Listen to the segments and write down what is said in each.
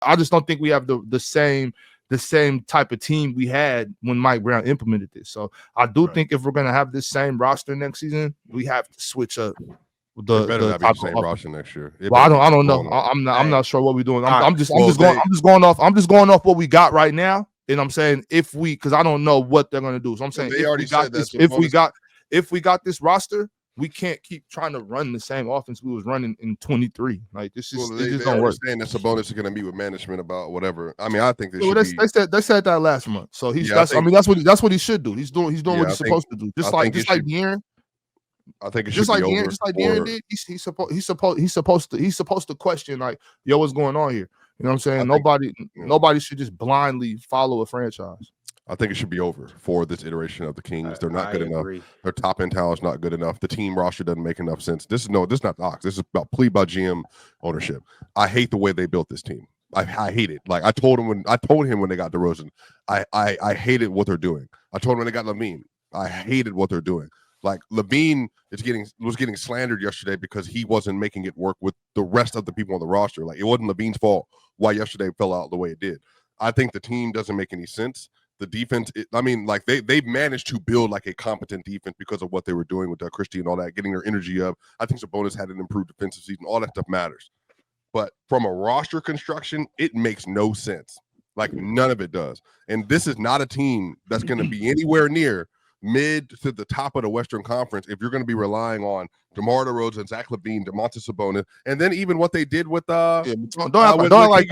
I just don't think we have the same type of team we had when Mike Brown implemented this. So I do think if we're gonna have this same roster next season, we have to switch up. It better not be the same roster next year. Well, I don't know. I'm not sure what we're doing. I'm just going off what we got right now. And I'm saying because I don't know what they're gonna do. So I'm saying if we got this roster, we can't keep trying to run the same offense we was running in 23. Like this is it just don't work. Saying that Sabonis is going to meet with management about whatever. I mean, I think they said that last month. So that's what he should do. He's doing what he's supposed to do. Just like De'Aaron. I think it just should like be over. Just like De'Aaron did. He's supposed to question like, yo, what's going on here? You know what I'm saying? Nobody should just blindly follow a franchise. I think it should be over for this iteration of the Kings. They're not good enough. Their top end talent's not good enough. The team roster doesn't make enough sense. This is not the Ox. This is about plea by GM ownership. I hate the way they built this team. I hate it. Like I told him when they got DeRozan, I hated what they're doing. I told him when they got Levine, I hated what they're doing. Like Levine was getting slandered yesterday because he wasn't making it work with the rest of the people on the roster. Like it wasn't Levine's fault why yesterday fell out the way it did. I think the team doesn't make any sense. The defense, they've managed to build like a competent defense because of what they were doing with Christie and all that, getting their energy up. I think Sabonis had an improved defensive season. All that stuff matters. But from a roster construction, it makes no sense. Like none of it does. And this is not a team that's going to be anywhere near mid to the top of the Western Conference if you're going to be relying on DeMar DeRozan, Zach LaVine, Domantas Sabonis, and then even what they did with don't act like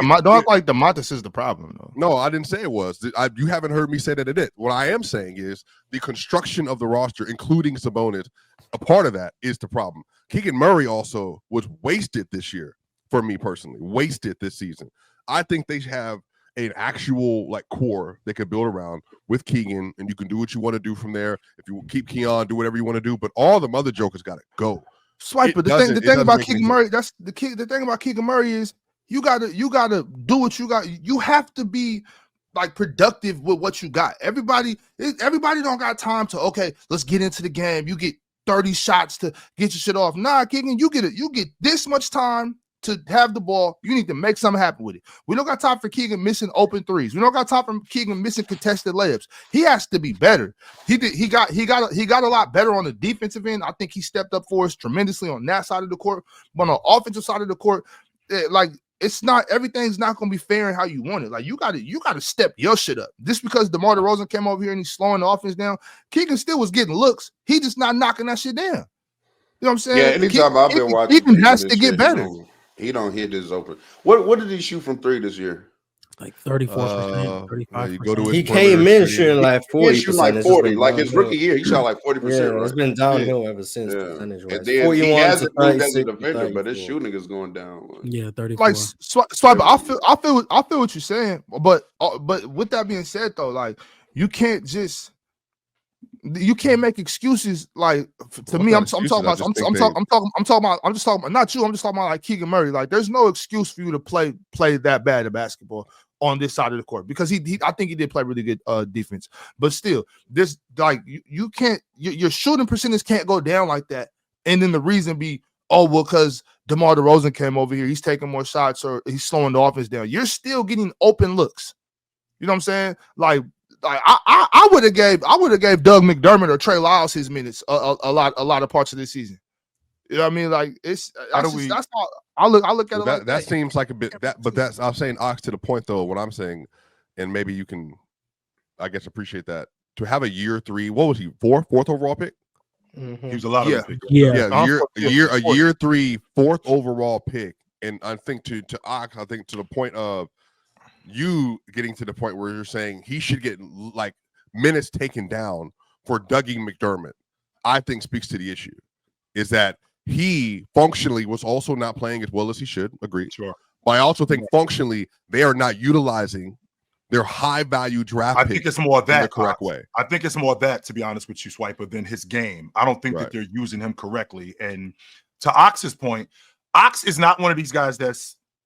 Domantas is the problem though. No, I didn't say it was. You haven't heard me say that it is. What I am saying is the construction of the roster, including Sabonis, a part of that is the problem. Keegan Murray also was wasted this year for me personally. Wasted this season. I think they have an actual like core they could build around with Keegan, and you can do what you want to do from there. If you keep Keon, do whatever you want to do, but all the other jokers got to go. Swiper. The thing about Keegan Murray, the thing about Keegan Murray is you gotta do what you got. You have to be like productive with what you got. Everybody don't got time to let's get into the game. You get 30 shots to get your shit off. Nah, Keegan, you get this much time to have the ball. You need to make something happen with it. We don't got time for Keegan missing open threes. We don't got time for Keegan missing contested layups. He has to be better. He got a lot better on the defensive end. I think he stepped up for us tremendously on that side of the court. But on the offensive side of the court, everything's not gonna be fair in how you want it. Like you gotta step your shit up. Just because DeMar DeRozan came over here and he's slowing the offense down, Keegan still was getting looks. He just not knocking that shit down. You know what I'm saying? Yeah, anytime I've been watching, Keegan has to get better. He don't hit his open. What did he shoot from three this year? Like 34%, 35%. He came in shooting like 40%. He shooting like 40. Like his rookie year, he shot like 40%. Yeah, it's been downhill ever since. And then he hasn't moved as a defender, but his shooting is going down. Yeah, 34. Like Swiper, I feel what you're saying, but with that being said, though, like you can't make excuses. Like to me, I'm just talking about not you. I'm just talking about like Keegan Murray. Like there's no excuse for you to play that bad at basketball on this side of the court because I think he did play really good defense. But still, this like you can't your shooting percentage can't go down like that. And then the reason be because DeMar DeRozan came over here, he's taking more shots or he's slowing the offense down. You're still getting open looks. You know what I'm saying? Like I would have gave Doug McDermott or Trey Lyles his minutes a lot of parts of this season. You know what I mean? Like that's how I look at it. That seems like a bit but that's I'm saying Ox to the point though. What I'm saying, and maybe you can, I guess, appreciate that to have a year 3. What was he? Fourth overall pick? Mm-hmm. He was a lot of pick. A year 3 4th overall pick, and I think to Ox, I think to the point of you getting to the point where you're saying he should get like minutes taken down for Dougie McDermott, I think speaks to the issue is that he functionally was also not playing as well as he should. Agreed. Sure. But I also think functionally they are not utilizing their high value draft. I think it's more that the correct way. I think it's more that, to be honest with you, Swiper, than his game. I don't think that they're using him correctly. And to Ox's point, Ox is not one of these guys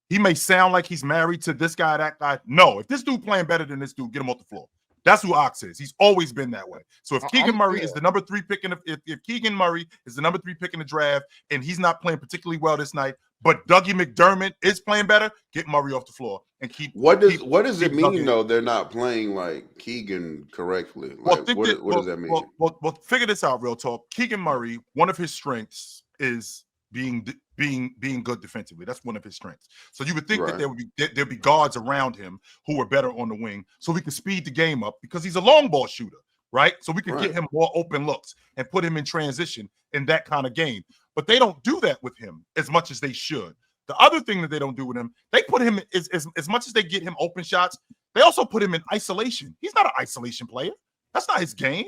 he may sound like he's married to this guy, that guy. No, if this dude playing better than this dude, get him off the floor. That's who Ox is. He's always been that way. So if Keegan Murray is the number 3 pick if Keegan Murray is the number 3 pick in the draft and he's not playing particularly well this night, but Dougie McDermott is playing better, get Murray off the floor and keep. What does it mean though? They're not playing like Keegan correctly. Like, what does that mean? Well, figure this out. Real talk. Keegan Murray, one of his strengths is being good defensively. That's one of his strengths. So you would think that there'd be guards around him who are better on the wing, so we could speed the game up because he's a long ball shooter, right? So we could get him more open looks and put him in transition in that kind of game. But they don't do that with him as much as they should. The other thing that they don't do with him, they put him as much as they get him open shots, they also put him in isolation. He's not an isolation player. That's not his game.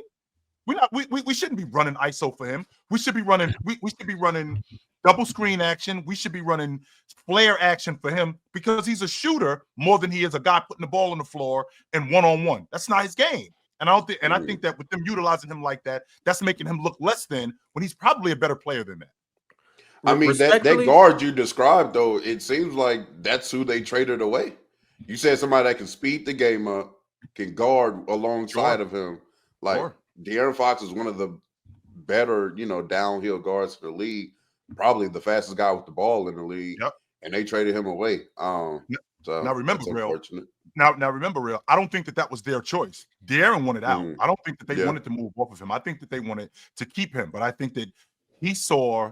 We shouldn't be running ISO for him. We should be running double screen action. We should be running flare action for him because he's a shooter more than he is a guy putting the ball on the floor and one-on-one. That's not his game. And I think that with them utilizing him like that, that's making him look less than when he's probably a better player than that. I mean, that guard you described, though, it seems like that's who they traded away. You said somebody that can speed the game up, can guard alongside of him. Like, De'Aaron Fox is one of the better, downhill guards in the league, probably the fastest guy with the ball in the league. Yep. And they traded him away. So now remember, Real. Now remember, Real. I don't think that was their choice. De'Aaron wanted out. I don't think that they wanted to move off of him. I think that they wanted to keep him, but I think that he saw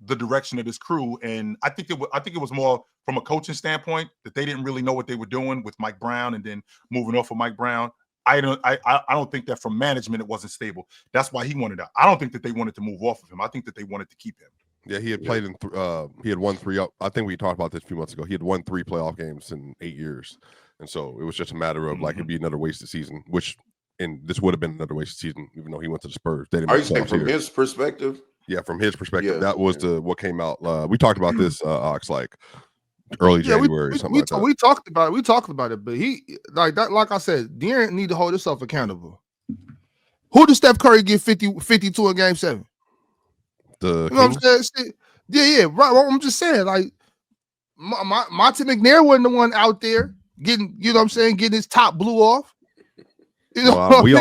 the direction of his crew, and I think it was more from a coaching standpoint that they didn't really know what they were doing with Mike Brown, and then moving off of Mike Brown. I don't think that from management it wasn't stable. That's why he wanted out. I don't think that they wanted to move off of him. I think that they wanted to keep him. Yeah, he had played in. He had won 3. I think we talked about this a few months ago. He had won 3 playoff games in 8 years, and so it was just a matter of like it'd be another wasted season. And this would have been another wasted season, even though he went to the Spurs. They didn't. Are you saying from his perspective? Yeah, from his perspective, that was what came out. We talked about this, Ox, like early January, something like that. We talked about it. We talked about it, but he like that. Like I said, De'Aaron need to hold himself accountable. Who did Steph Curry get 52 in Game 7? The you know what I'm saying? Yeah, right. Well, I'm just saying, like Monte McNair wasn't the one out there getting, you know what I'm saying, getting his top blew off. You know what I mean?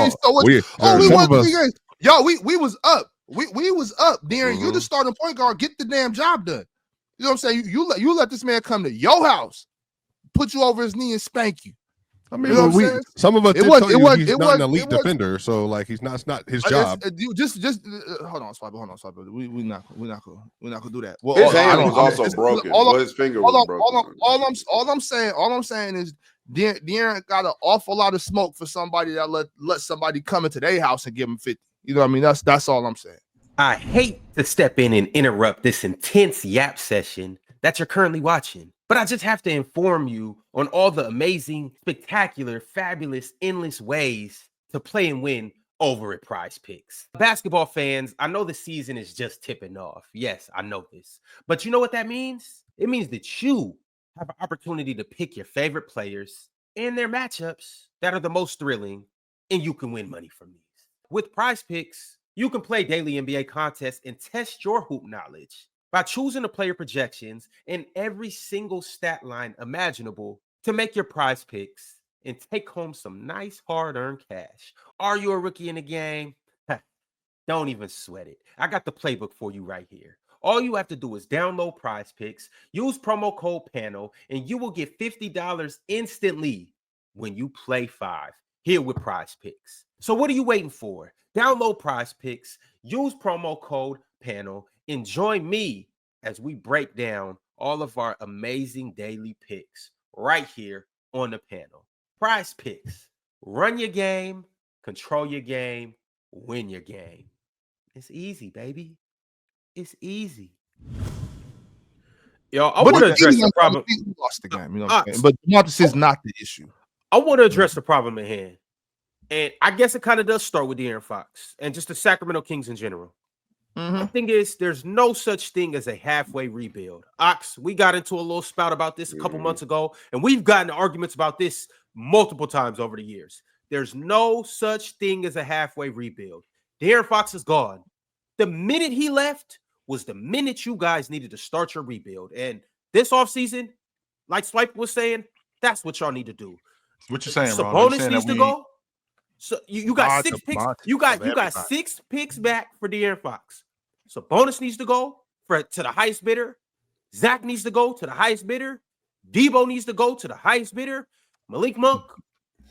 We was up. We was up, Darren. You the starting point guard. Get the damn job done. You know what I'm saying? You let this man come to your house, put you over his knee and spank you. I mean, you know some of us he's not an elite defender, so like it's not his job. Just hold on, Swiper. We're not gonna do that. Well, his hand was also broken. His finger was broken. All I'm saying is De'Aaron got an awful lot of smoke for somebody that let somebody come into their house and give him 50. You know what I mean? That's all I'm saying. I hate to step in and interrupt this intense yap session that you're currently watching, but I just have to inform you on all the amazing, spectacular, fabulous, endless ways to play and win over at PrizePicks. Basketball fans, I know the season is just tipping off. Yes, I know this. But you know what that means? It means that you have an opportunity to pick your favorite players and their matchups that are the most thrilling, and you can win money from these. With PrizePicks, you can play daily NBA contests and test your hoop knowledge by choosing the player projections and every single stat line imaginable to make your prize picks and take home some nice hard-earned cash. Are you a rookie in the game? Don't even sweat it. I got the playbook for you right here. All you have to do is download PrizePicks, use promo code PANEL, and you will get $50 instantly when you play 5 here with PrizePicks. So what are you waiting for? Download PrizePicks, use promo code PANEL, and join me as we break down all of our amazing daily picks right here on the panel. PrizePicks. Run your game, control your game, win your game. It's easy, baby. It's easy. Yo, I want to address the problem. He lost the game, you know what I'm saying? But Marcus is not the issue. I want to address the problem at hand. And I guess it kind of does start with De'Aaron Fox and just the Sacramento Kings in general. The thing is, there's no such thing as a halfway rebuild. Ox, we got into a little spout about this a couple months ago, and we've gotten arguments about this multiple times over the years. There's no such thing as a halfway rebuild. De'Aaron Fox is gone. The minute he left was the minute you guys needed to start your rebuild. And this offseason, like Swipe was saying, that's what y'all need to do. What you saying, Ron? Sabonis needs to go. So you got 6 picks. You got 6 picks back for De'Aaron Fox. Sabonis needs to go to the highest bidder. Zach needs to go to the highest bidder. Debo needs to go to the highest bidder. Malik Monk,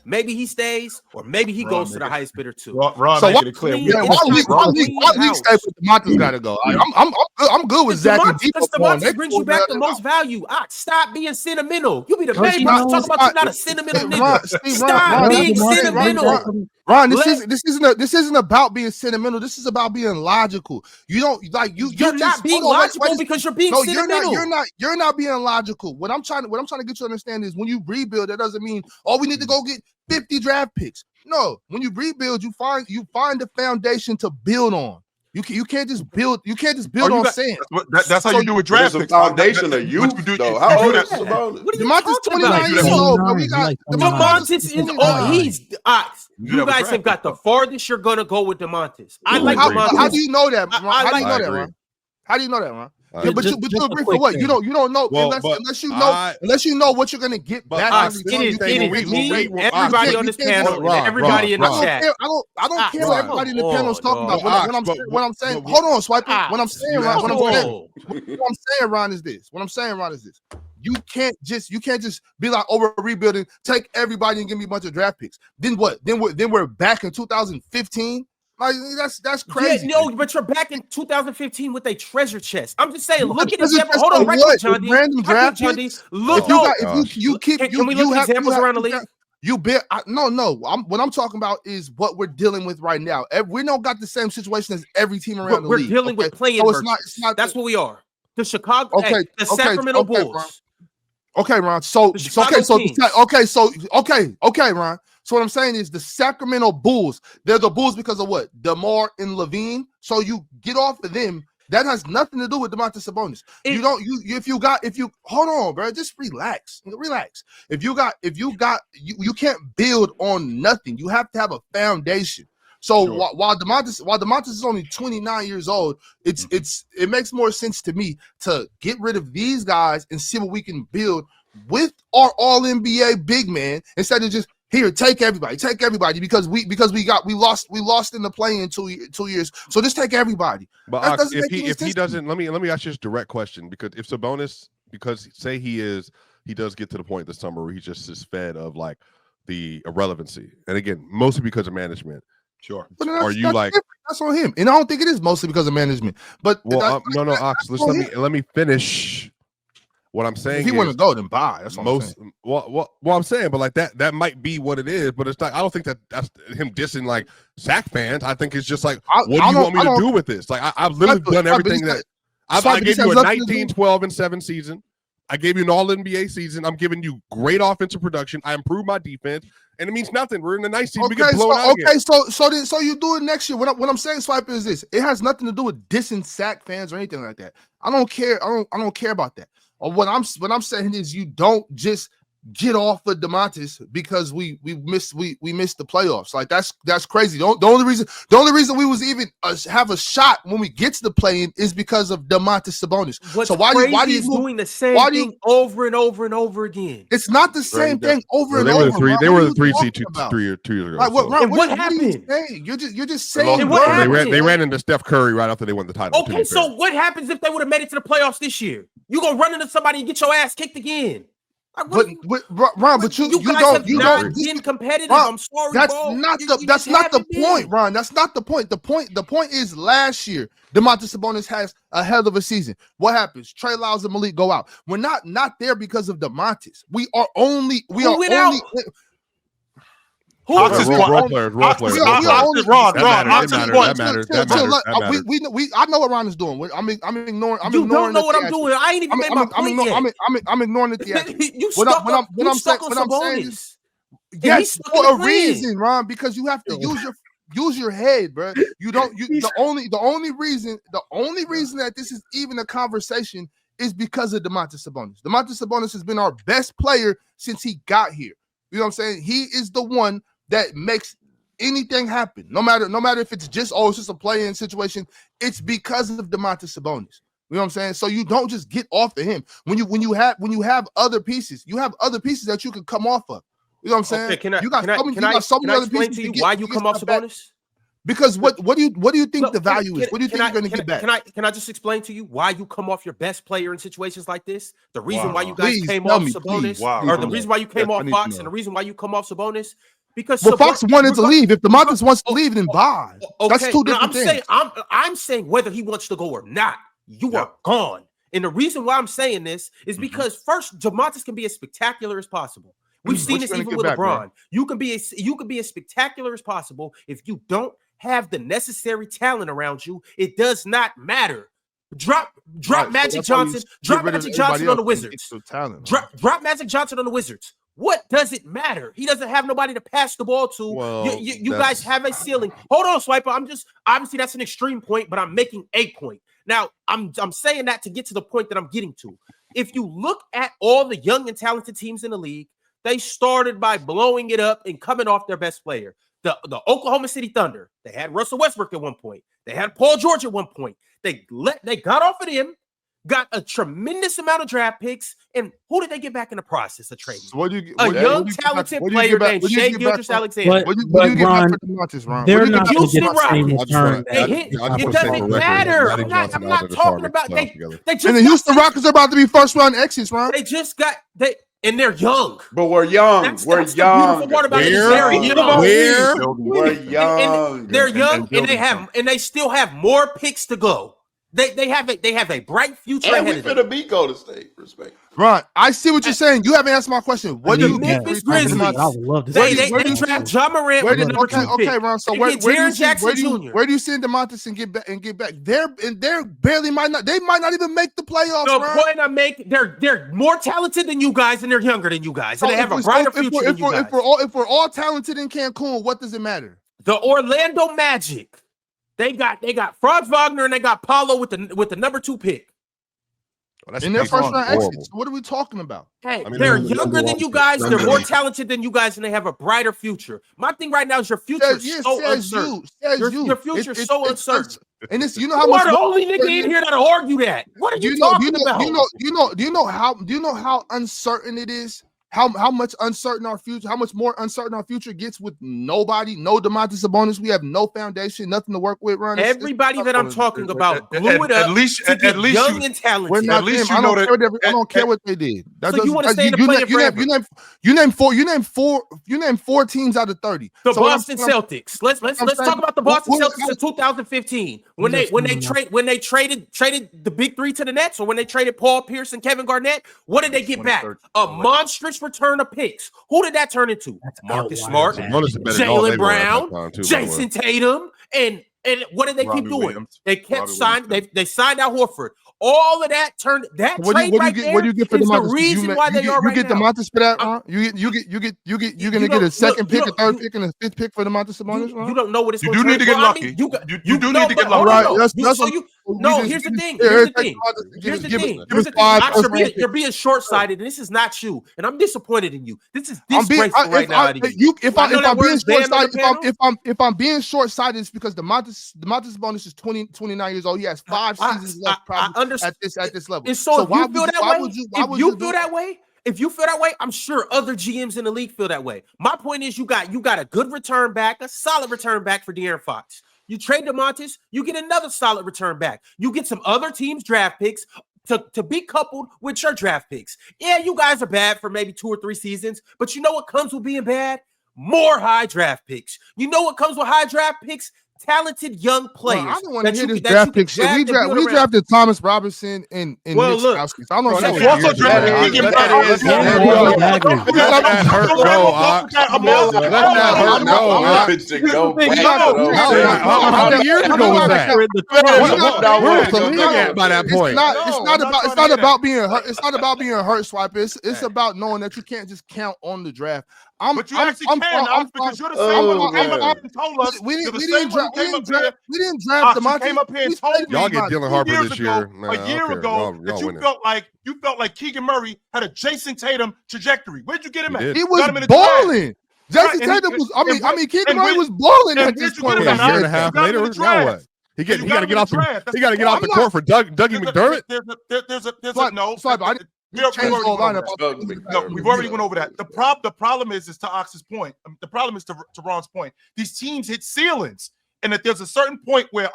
maybe he stays, or maybe he goes to the highest bidder too. Ron, so making it clear. why league stay with DeMontis got to go? I'm good with Zach and Debo. DeMontis brings you back the most value. Stop being sentimental. You be the baby talk about you not a sentimental nigga. Stop being sentimental. Ron, this isn't about being sentimental. This is about being logical. You don't like you. You're not being logical because you're being sentimental. You're not being logical. What I'm trying to get you to understand is when you rebuild, that doesn't mean we need to go get 50 draft picks. No, when you rebuild, you find the foundation to build on. You can't just build. You can't just build on sand. That's how you do with draft picks. Foundation of youth. How old is Sabonis? DeMontis 29 years old, bro. We got DeMontis is old. He's Ox. You guys have got the farthest you're gonna go with DeMontis. I like DeMontis. How do you know that? How do you know that, Ron? How do you know that, Ron? Yeah, but you agree for what? You don't know unless you know what you're gonna get back. Everybody on this panel, everybody in the chat. I don't care what everybody in the panel is talking about. What I'm saying, hold on, Swipe. What I'm saying, Ron, is this. You can't just be like over rebuilding, take everybody and give me a bunch of draft picks. Then what? Then we're back in 2015. Like that's crazy. Yeah, no, but you're back in 2015 with a treasure chest. I'm just saying, look at it. Hold on, right, John D. Random draft picks. Look, if you keep, can we look at examples around the league? You bet. No. What I'm talking about is what we're dealing with right now. We don't got the same situation as every team around the league. We're dealing with playing. So it's not. That's what we are. The Chicago. The Sacramento Bulls. Okay, Ron. Ron. So what I'm saying is the Sacramento Bulls, they're the Bulls because of what? DeMar and Levine. So you get off of them. That has nothing to do with Domantas Sabonis. Hold on, bro. Just relax. If you can't build on nothing. You have to have a foundation. So while Domantas is only 29 years old, it makes more sense to me to get rid of these guys and see what we can build with our All-NBA big man instead of just here, take everybody because we lost in the play in 2 years. So just take everybody. But if he doesn't, let me ask you this direct question, because if Sabonis, because say he does get to the point this summer where he just is fed of like the irrelevancy, and again, mostly because of management. Sure. But that's on him, and I don't think it is mostly because of management. But Ox, let me finish. What I'm saying, if he want to go, then buy. That's what I'm saying. Well, I'm saying, but like that might be what it is. But it's like I don't think that's him dissing like Sac fans. I think it's just like, what do you want me to do with this? Like I've literally done everything that I gave you a 19, 12, and 7 season. I gave you an All-NBA season. I'm giving you great offensive production. I improved my defense, and it means nothing. We're in the nice season. We get blown out again. So you do it next year. What I'm saying, Swiper, is this: it has nothing to do with dissing Sac fans or anything like that. I don't care. I don't care about that. What I'm saying is you don't just get off of Domantas because we missed the playoffs. Like that's crazy. The only reason we was even have a shot when we get to the play-in is because of Domantas Sabonis. So why are you doing the same thing over and over and over again? It's not the same thing over and over. They were the 3 seed 2 years ago. Like, what happened? You're just saying. They ran into Steph Curry right after they won the title. Okay, so what happens if they would have made it to the playoffs this year? You gonna run into somebody and get your ass kicked again? Ron, but you don't been competitive. Ron, I'm sorry, that's bro. not the point, Ron. That's not the point. The point is last year, Domantas Sabonis has a hell of a season. What happens? Trey Lyles and Malik go out. We're not there because of Domantas. We are only. Ox's role players. That matters. I know what Ron is doing. I'm ignoring. You don't know what I'm doing. I ain't even made my point yet. I'm ignoring it. You stuck on Sabonis. Yes, for a reason, Ron. Because you have to use your head, bro. The only reason that this is even a conversation is because of Domantas Sabonis. Domantas Sabonis has been our best player since he got here. You know what I'm saying? He is the one that makes anything happen. No matter if it's just a play-in situation, it's because of Domantas Sabonis. You know what I'm saying? So you don't just get off of him. When you have other pieces, you have other pieces that you can come off of. You know what I'm saying? Okay, can I explain to you why you come off Sabonis? Because what do you think the value is? What do you think you're going to get back? Can I just explain to you why you come off your best player in situations like this? The reason why you guys came off Sabonis, or the reason why you came off Fox, and the reason why you come off Sabonis, because Fox wanted to leave. If DeMontis wants to leave, then bye. That's two different things. I'm saying whether he wants to go or not, you are gone. And the reason why I'm saying this is because first, DeMontis can be as spectacular as possible. We've seen this even with LeBron. You can be as spectacular as possible if you don't have the necessary talent around you. It does not matter. Drop Magic Johnson. Drop Magic Johnson on the Wizards. Drop Magic Johnson on the Wizards. What does it matter? He doesn't have nobody to pass the ball to. Well, you guys have a ceiling. Hold on, Swiper. I'm just obviously that's an extreme point, but I'm making a point. Now, I'm saying that to get to the point that I'm getting to. If you look at all the young and talented teams in the league, they started by blowing it up and coming off their best player. The Oklahoma City Thunder, they had Russell Westbrook at one point. They had Paul George at one point. They got off of him, got a tremendous amount of draft picks, and who did they get back in the process of trading? So a young, talented player named Shai Gilgeous-Alexander. What do you get back for DeMontis, Ron? They're not going to get the same return. It doesn't matter. I'm not talking about they just. And the Houston Rockets are about to be first round exits, Ron. They just got and they're young. But we're young. That's the beautiful part about it. We're young. They're young, and they still have more picks to go. They have a bright future and ahead of them. And we finna beat Golden State. Respect. Ron, I see what you're saying. You haven't answered my question. What do you get? Memphis Grizzlies. I would love to. They draft John Morant with the number 2 pick. Okay, Ron. So where do you send DeMontis and get back? They're barely might not even make the playoffs. The point I'm making, they're more talented than you guys, and they're younger than you guys, and they have a brighter future than you guys. If we're all talented in Cancun, what does it matter? The Orlando Magic. They got Franz Wagner and they got Paulo with the number 2 pick. Well, in their first round exits. What are we talking about? Hey, they're younger than you guys. They're more talented than you guys, and they have a brighter future. My thing right now is your future is so uncertain. Your future is so uncertain. And this, you know how much the only nigga in here that'll argue that. What are you talking about? Do you know how uncertain it is? How much uncertain our future? How much more uncertain our future gets with nobody? No DeMontis Sabonis. We have no foundation, nothing to work with. Ron, everybody that I'm talking about blew it up. At least young and talented. We're not them. I don't care what they did. So you want to stay in the play forever? You name 4 teams out of 30. The Boston Celtics. Let's talk about the Boston Celtics in 2015 when they traded the big 3 to the Nets, or when they traded Paul Pierce and Kevin Garnett. What did they get back? A monstrous return of picks. Who did that turn into? Marcus Smart, Jaylen Brown, Jason Tatum, and what did they keep doing? Williams. They kept signing. They signed out Horford. All of that turned that trade right there. What do you get for the reason why they are right now? You get DeMontis for that, Ron? You're gonna get a second pick, a third pick, and a 5th pick for DeMontis Sabonis, Ron? You don't know what it's. You do need to get lucky. You do need to get lucky. Right. No, here's the thing. Here's the thing. You're being short-sighted, and this is not you. And I'm disappointed in you. This is disgraceful right now. If I'm being short-sighted, it's because DeMontis Sabonis is 29 years old. He has 5 seasons left, probably at this level. And so if you feel that way, I'm sure other GMs in the league feel that way. My point is, you got a good return back, a solid return back for De'Aaron Fox. You trade DeMontis, you get another solid return back. You get some other teams' draft picks to be coupled with your draft picks. Yeah, you guys are bad for maybe 2 or 3 seasons, but you know what comes with being bad? More high draft picks. You know what comes with high draft picks? Talented young players. I don't want to hear this draft pick shit. We drafted Thomas Robinson and Nick Stauskas. I don't know. You also drafted Keegan Murray. Let that hurt go. How many years ago was that? By that point, it's not about being hurt. It's not about being hurt, Swipe. It's about knowing that you can't just count on the draft. But you actually can, because you're the same one told us. We didn't draft DeMontis. Came up here and told me y'all get Dylan Harper this year. A year ago, that you felt like Keegan Murray had a Jason Tatum trajectory. Where'd you get him at? He was balling. Jason Tatum was. I mean, Keegan Murray was balling at this point. A year and a half later, now what? He got to get off the. He got to get off the court for Dougie McDermott. There's a no. We've already went over that. The problem is to Ox's point. The problem is to Ron's point. These teams hit ceilings, and that there's a certain point where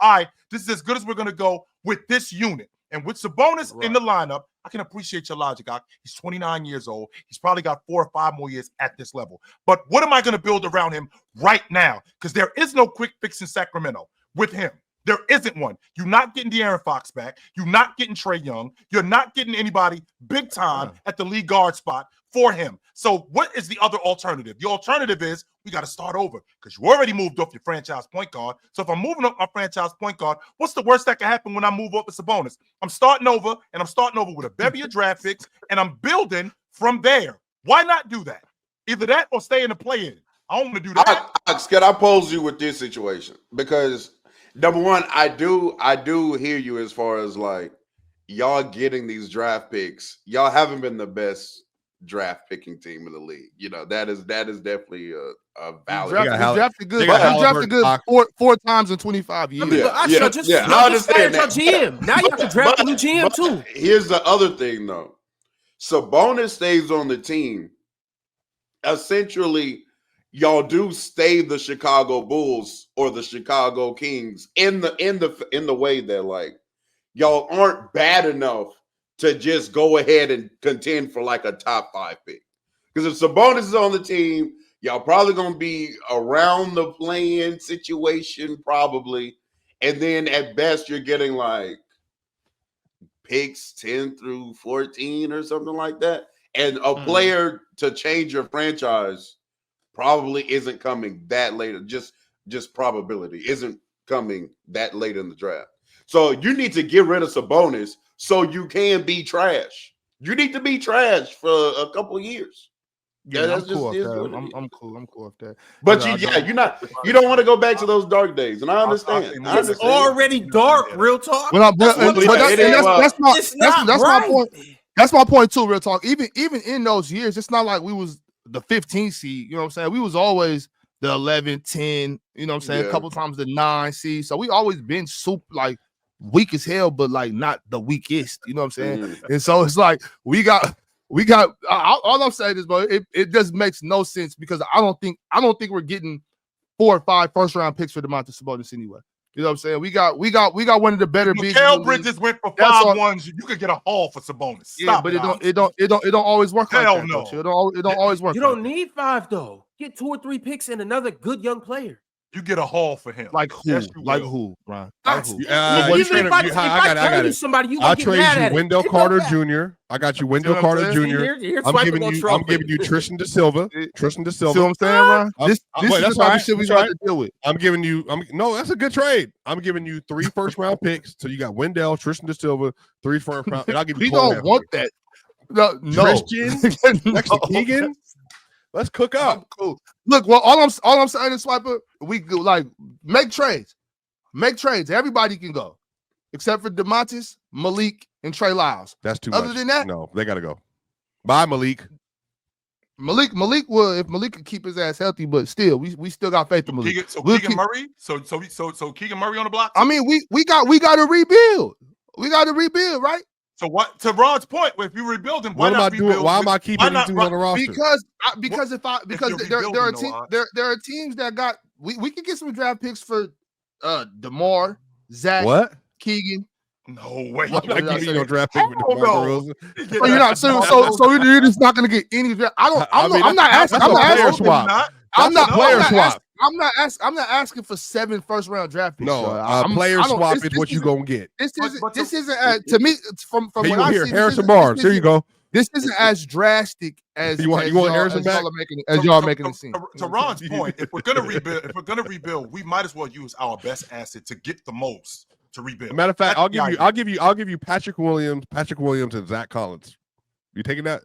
this is as good as we're going to go with this unit. And with Sabonis in the lineup, I can appreciate your logic. He's 29 years old. He's probably got 4 or 5 more years at this level. But what am I going to build around him right now? Because there is no quick fix in Sacramento with him. There isn't one. You're not getting De'Aaron Fox back. You're not getting Trae Young. You're not getting anybody big time at the lead guard spot for him. So what is the other alternative? The alternative is we got to start over because you already moved off your franchise point guard. So if I'm moving up my franchise point guard, what's the worst that can happen when I move up as Sabonis? I'm starting over, and I'm starting over with a bevy of draft picks, and I'm building from there. Why not do that? Either that or stay in the play-in. I don't want to do that. Can I pose you with this situation? Because number one, I do hear you as far as like y'all getting these draft picks. Y'all haven't been the best draft picking team in the league. You know, that is definitely a valid. We drafted good. We drafted good 4 times in 25 years. I understand that. GM. Now you have to draft a new GM too. Here's the other thing though. Sabonis stays on the team. Essentially, y'all do stay the Chicago Bulls or the Chicago Kings in the way that like y'all aren't bad enough to just go ahead and contend for like a top 5 pick. Because if Sabonis is on the team, y'all probably gonna be around the play-in situation probably, and then at best you're getting like picks 10 through 14 or something like that, and a player to change your franchise probably isn't coming that later. Just probability isn't coming that late in the draft. So you need to get rid of Sabonis so you can be trash. You need to be trash for a couple of years. Yeah, that's I'm cool with that. I'm cool with that. But you don't want to go back to those dark days, and I understand. It's already dark. Real talk. That's my point. That's my point too. Real talk. Even in those years, it's not like we was the 15th seed. You know what I'm saying? We was always the 11, 10. You know what I'm saying? A couple times the 9 seed. So we always been super like weak as hell, but like not the weakest. You know what I'm saying? And so it's like we got. All I'm saying is, bro, it just makes no sense because I don't think we're getting 4 or 5 first-round picks for Domantas Sabonis anyway. You know what I'm saying? We got one of the better bigs. Mikal Bridges went for 5-1s. You could get a haul for Sabonis. Stop it don't always work. Hell like that, no. It don't always work. You don't need 5 though. Get 2 or 3 picks and another good young player. You get a haul for him. Like who? Yes, like who, Brian? Like who? I got it. Somebody you I'll trade you Wendell Carter Jr. I got you Wendell Carter Jr. I'm giving you Tristan Da Silva. See what I'm saying, Brian? This is the type of shit we got to deal with. No, that's a good trade. I'm giving you 3 first-round picks. So you got Wendell, Tristan Da Silva, 3 first-round, and I'll give you. We don't want that. No. Christian next to Keegan. Let's cook up. Cool. Look, well, all I'm saying is, Swiper, we like make trades. Make trades. Everybody can go, except for Domantas, Malik, and Trey Lyles. That's too much. Other than that, no, they gotta go. Bye, Malik. Malik will, if Malik could keep his ass healthy, but still, we still got faith in Malik. Keegan Murray. So Keegan Murray on the block. I mean, we got to rebuild. We got to rebuild, right? So what? To Rod's point, if you're rebuilding, why not rebuild? Why am I keeping these dudes on the roster? Because there are teams that got we could get some draft picks for DeMar, Zach, Keegan. No way. I'm not giving you no draft pick with DeMar DeRozan. So you're not so you're just not going to get any draft. I'm not asking. I'm not asking for 7 first-round draft picks. No, player swap is what you gonna get. This isn't to me. From what I see, Harrison Barnes. Here you go. This isn't as drastic as you want Harrison back. As y'all making it seem. To Ron's point, if we're gonna rebuild, we might as well use our best asset to get the most to rebuild. Matter of fact, I'll give you Patrick Williams, and Zach Collins. You taking that?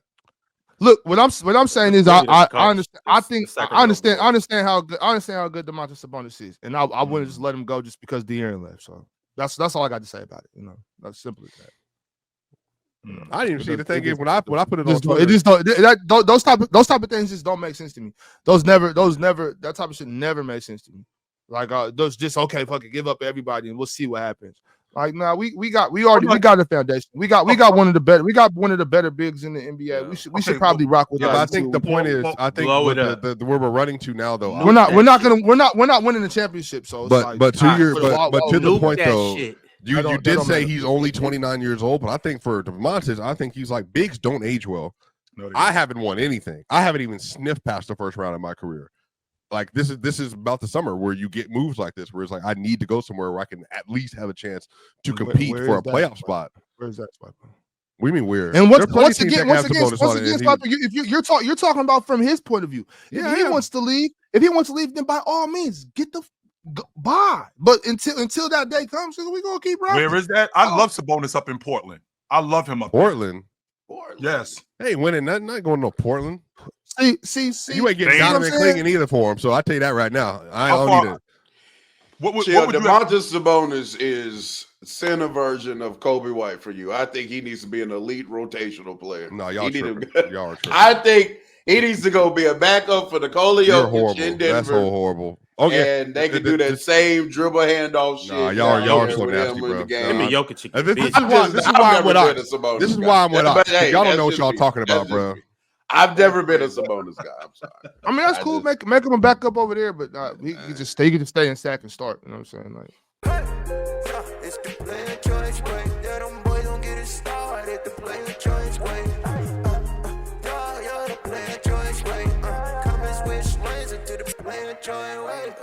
Look, what I'm saying is I understand. I understand how good Domantas Sabonis is, and I wouldn't just let him go just because De'Aaron left. So that's all I got to say about it. You know, that's simple as that. I didn't even see the thing is when I put it on Twitter, those type of things just don't make sense to me. That type of shit never made sense to me. Like those just okay, fuck it, give up everybody and we'll see what happens. Like now, we got the foundation. We got one of the better bigs in the NBA. Yeah. We should probably rock with. Yeah, but I think the point is, I think where we're running to now, though, we're not winning the championship. So, but to the point though, you did say he's only 29 years old, but I think for DeMontis, I think he's like bigs don't age well. No, I haven't won anything. I haven't even sniffed past the first round of my career. Like this is about the summer where you get moves like this, where it's like I need to go somewhere where I can at least have a chance to compete for a playoff spot. Where's that spot? What do you mean weird? And once again, if you're talking about from his point of view. If he wants to leave, then by all means, get the bye. But until that day comes, we're gonna keep rocking. Where is that? I love Sabonis up in Portland. I love him up Portland. Yes. Hey, winning not going to Portland. See. You ain't getting Donovan Clingan either for him. So I tell you that right now. I don't need it. What would DeMontis Sabonis is center version of Kobe White for you. I think he needs to be an elite rotational player. No, y'all are tripping. I think he needs to go be a backup for Nikola Jokic in Denver. That's so horrible. Okay, and they can do that same dribble handoff shit. Nah, y'all are so nasty, bro. This is why I'm with Ox. Y'all don't know what y'all talking about, bro. I've never been a Sabonis guy. I'm sorry. I mean, that's cool. Make him a backup over there, but he can just stay in sack and start. You know what I'm saying? Like, it's the player choice way. That them boys don't get it started. The player choice way. You're the player choice way. Come and switch lanes into the player choice way.